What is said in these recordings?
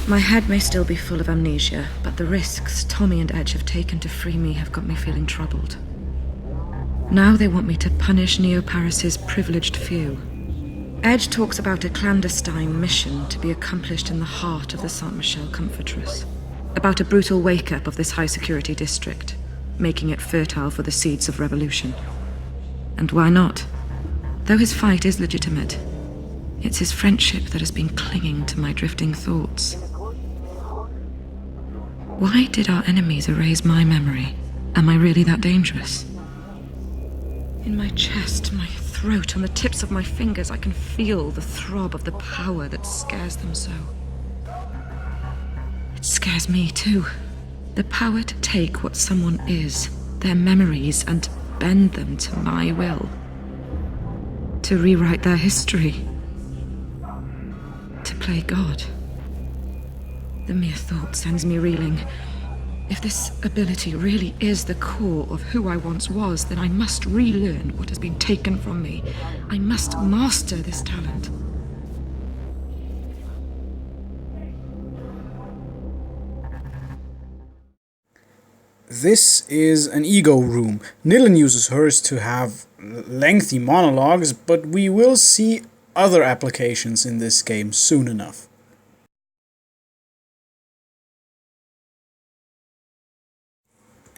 My head may still be full of amnesia, but the risks Tommy and Edge have taken to free me have got me feeling troubled. Now they want me to punish Neo-Paris's privileged few. Edge talks about a clandestine mission to be accomplished in the heart of the Saint-Michel Comfortress. About a brutal wake-up of this high-security district, making it fertile for the seeds of revolution. And why not? Though his fight is legitimate, it's his friendship that has been clinging to my drifting thoughts. Why did our enemies erase my memory? Am I really that dangerous? In my chest, my throat, on the tips of my fingers, I can feel the throb of the power that scares them so. It scares me too. The power to take what someone is, their memories, and bend them to my will. To rewrite their history. To play God. The mere thought sends me reeling. If this ability really is the core of who I once was, then I must relearn what has been taken from me. I must master this talent. This is an ego room. Nilin uses hers to have lengthy monologues, but we will see other applications in this game soon enough.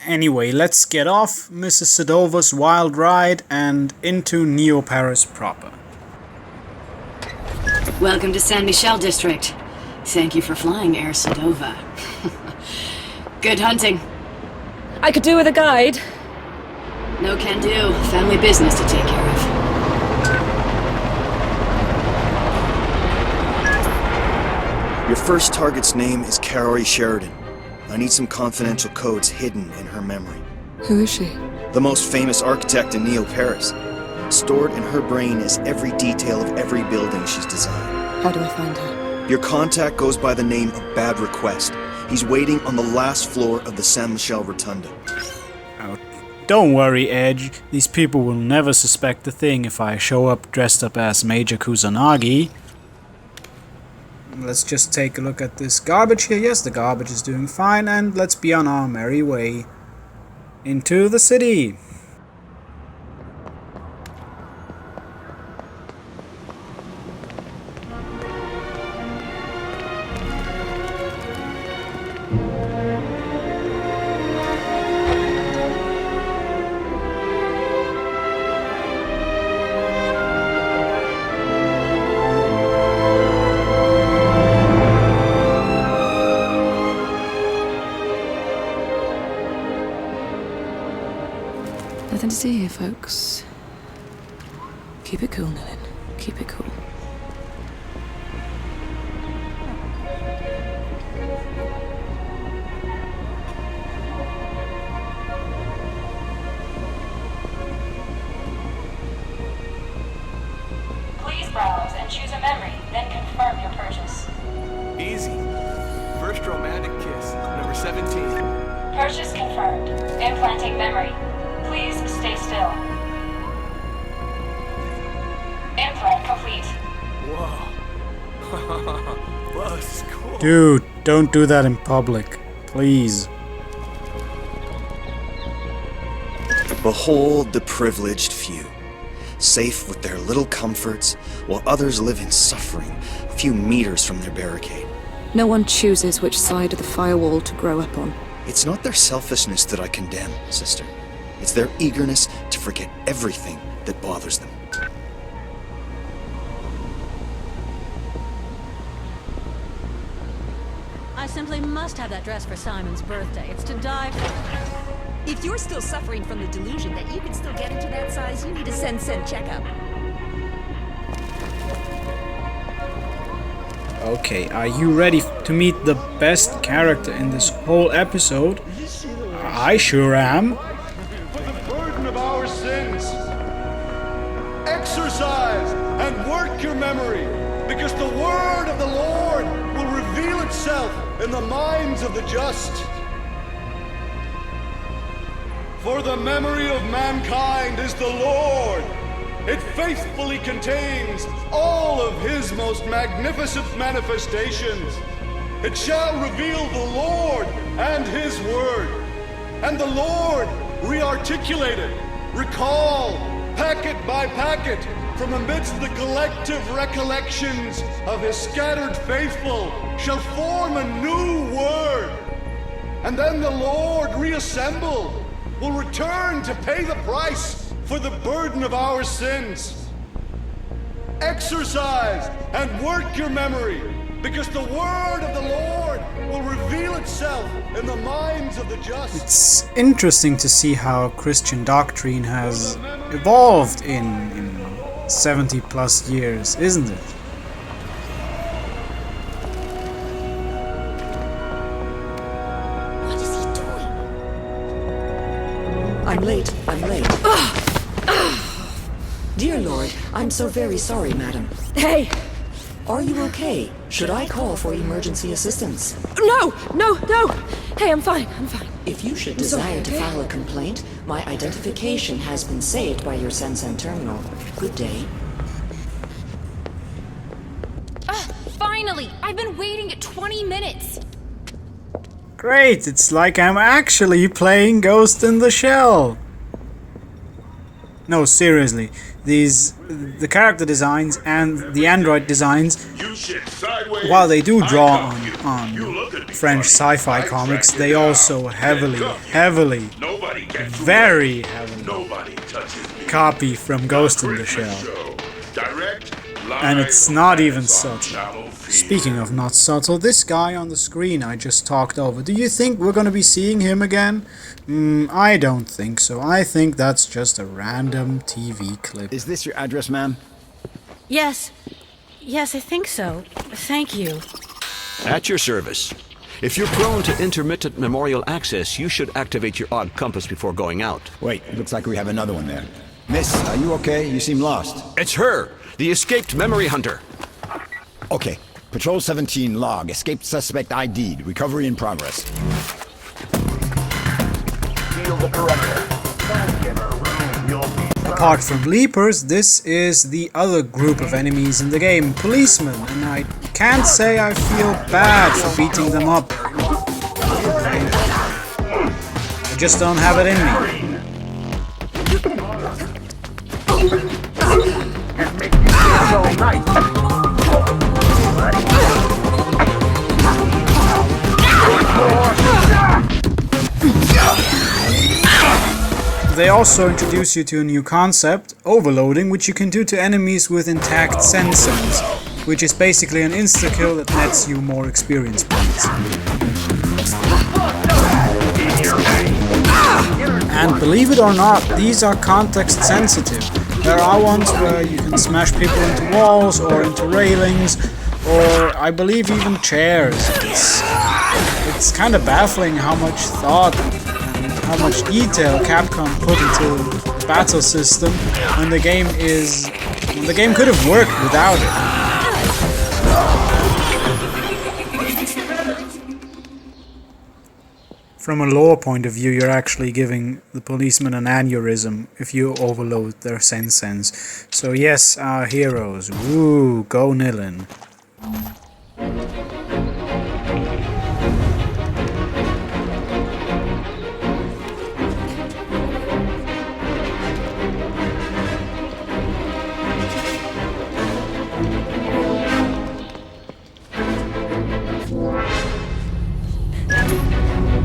Anyway, let's get off Mrs. Sedova's wild ride and into Neo-Paris proper. Welcome to San Michel District. Thank you for flying, Air Sedova. Good hunting. I could do with a guide. No can do. Family business to take care of. Your first target's name is Carrie Sheridan. I need some confidential codes hidden in her memory. Who is she? The most famous architect in Neo-Paris. Stored in her brain is every detail of every building she's designed. How do I find her? Your contact goes by the name of Bad Request. He's waiting on the last floor of the San Michel Rotunda. Oh, don't worry, Edge. These people will never suspect a thing if I show up dressed up as Major Kusanagi. Let's just take a look at this garbage here. Yes, the garbage is doing fine, and let's be on our merry way into the city. Nothing to see here, folks. Keep it cool, Nilin. Keep it cool. Please browse and choose a memory, then confirm your purchase. Easy. First romantic kiss, number 17. Purchase confirmed. Implanting memory. Please stay still. Implant complete. Whoa. Whoa, this is cool. Dude, don't do that in public. Please. Behold the privileged few. Safe with their little comforts, while others live in suffering a few meters from their barricade. No one chooses which side of the firewall to grow up on. It's not their selfishness that I condemn, sister. It's their eagerness to forget everything that bothers them. I simply must have that dress for Simon's birthday. It's to die for. If you're still suffering from the delusion that you can still get into that size, you need a Sen-Sen checkup. Okay, are you ready to meet the best character in this whole episode? I sure am. For the burden of our sins, exercise and work your memory, because the word of the Lord will reveal itself in the minds of the just. For the memory of mankind is the Lord. It faithfully contains all of his most magnificent manifestations. It shall reveal the Lord and His word. And the Lord, re-articulated, recall, packet by packet, from amidst the collective recollections of His scattered faithful, shall form a new word. And then the Lord, reassembled, will return to pay the price for the burden of our sins. Exercise and work your memory, because the word of the Lord will reveal itself in the minds of the just. It's interesting to see how Christian doctrine has evolved in 70 plus years, isn't it? What is he doing? I'm late. Dear Lord, I'm so very sorry, madam. Hey! Are you okay? Should I call for emergency assistance? No! Hey, I'm fine. If you should desire to file a complaint, my identification has been saved by your Sensen terminal. Good day. Finally! I've been waiting 20 minutes! Great, it's like I'm actually playing Ghost in the Shell. No, seriously, the character designs and the android designs, while they do draw on French sci-fi comics, they also heavily copy from Ghost in the Shell. And it's not even subtle. Speaking of not subtle, this guy on the screen I just talked over, do you think we're gonna be seeing him again? I don't think so. I think that's just a random TV clip. Is this your address, ma'am? Yes, I think so. Thank you. At your service. If you're prone to intermittent memorial access, you should activate your odd compass before going out. Wait, looks like we have another one there. Miss, are you okay? You seem lost. It's her, the escaped memory hunter. Okay. Patrol 17 log. Escaped suspect ID'd. Recovery in progress. Apart from Leapers, this is the other group of enemies in the game, policemen, and I can't say I feel bad for beating them up. I just don't have it in They also introduce you to a new concept, overloading, which you can do to enemies with intact sensors, which is basically an insta-kill that nets you more experience points. And believe it or not, these are context sensitive. There are ones where you can smash people into walls or into railings, or I believe even chairs. It's kind of baffling how much thought and how much detail Capcom put into the battle system when the game could have worked without it. From a lore point of view, you're actually giving the policeman an aneurysm if you overload their sense. So yes, our heroes. Woo, go Nilin.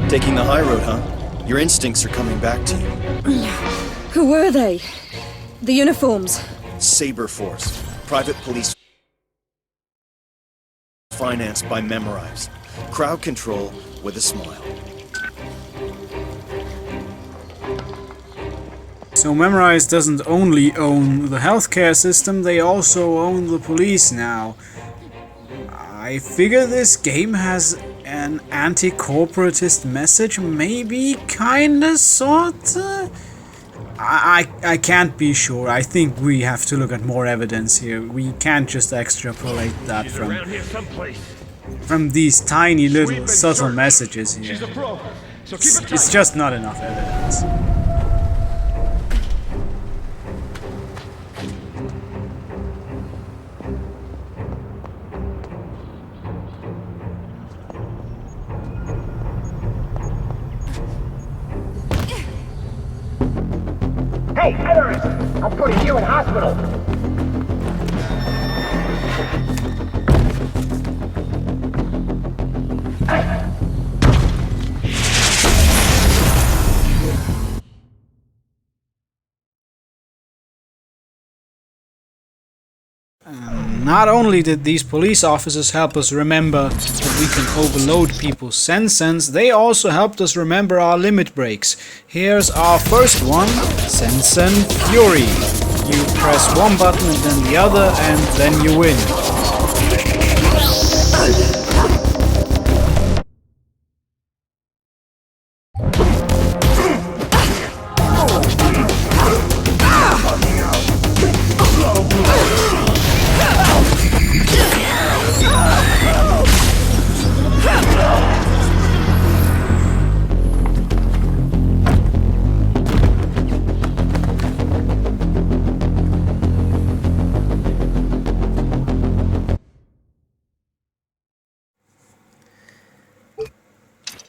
Taking the high road, huh? Your instincts are coming back to you. Who were they? The uniforms? Saber Force. Private police financed by Memorize. Crowd control with a smile. So Memorize doesn't only own the healthcare system, they also own the police now. I figure this game has an anti-corporatist message, maybe, kinda, sorta? I can't be sure. I think we have to look at more evidence here. We can't just extrapolate that from these tiny little subtle messages here. It's just not enough evidence. Hey, terrorist! I'm putting you in hospital! Not only did these police officers help us remember that we can overload people's sense, they also helped us remember our limit breaks. Here's our first one, Sense Fury. You press one button and then the other, and then you win.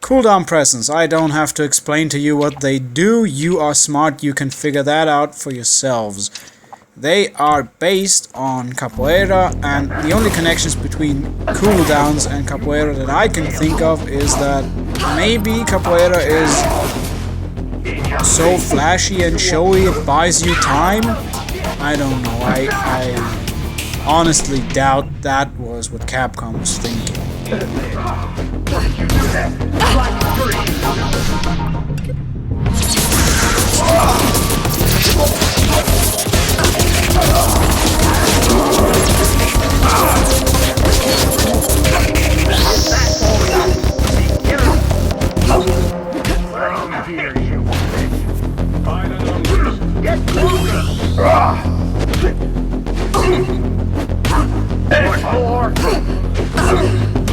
Cooldown presence. I don't have to explain to you what they do. You are smart, you can figure that out for yourselves. They are based on capoeira, and the only connections between cooldowns and capoeira that I can think of is that maybe capoeira is so flashy and showy it buys you time. I don't know. I honestly doubt that was what Capcom was thinking.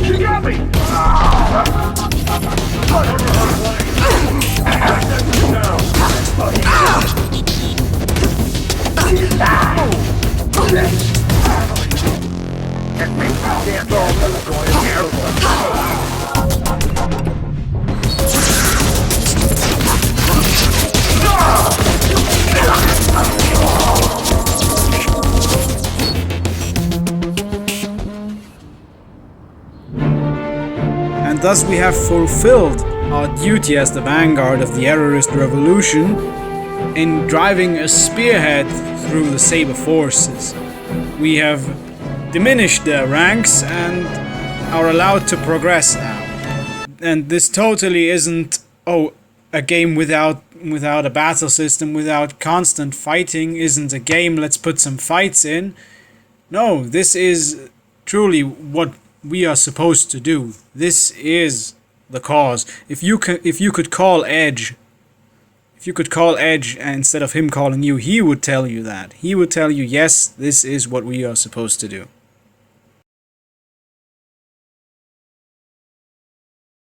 You got me! And thus we have fulfilled our duty as the vanguard of the errorist revolution in driving a spearhead through the Saber forces. We have diminished their ranks and are allowed to progress now. And this totally isn't, a game without a battle system, without constant fighting isn't a game, let's put some fights in. No, this is truly what we are supposed to do. This is the cause. If you could call Edge instead of him calling you, he would tell you that. He would tell you, yes, this is what we are supposed to do.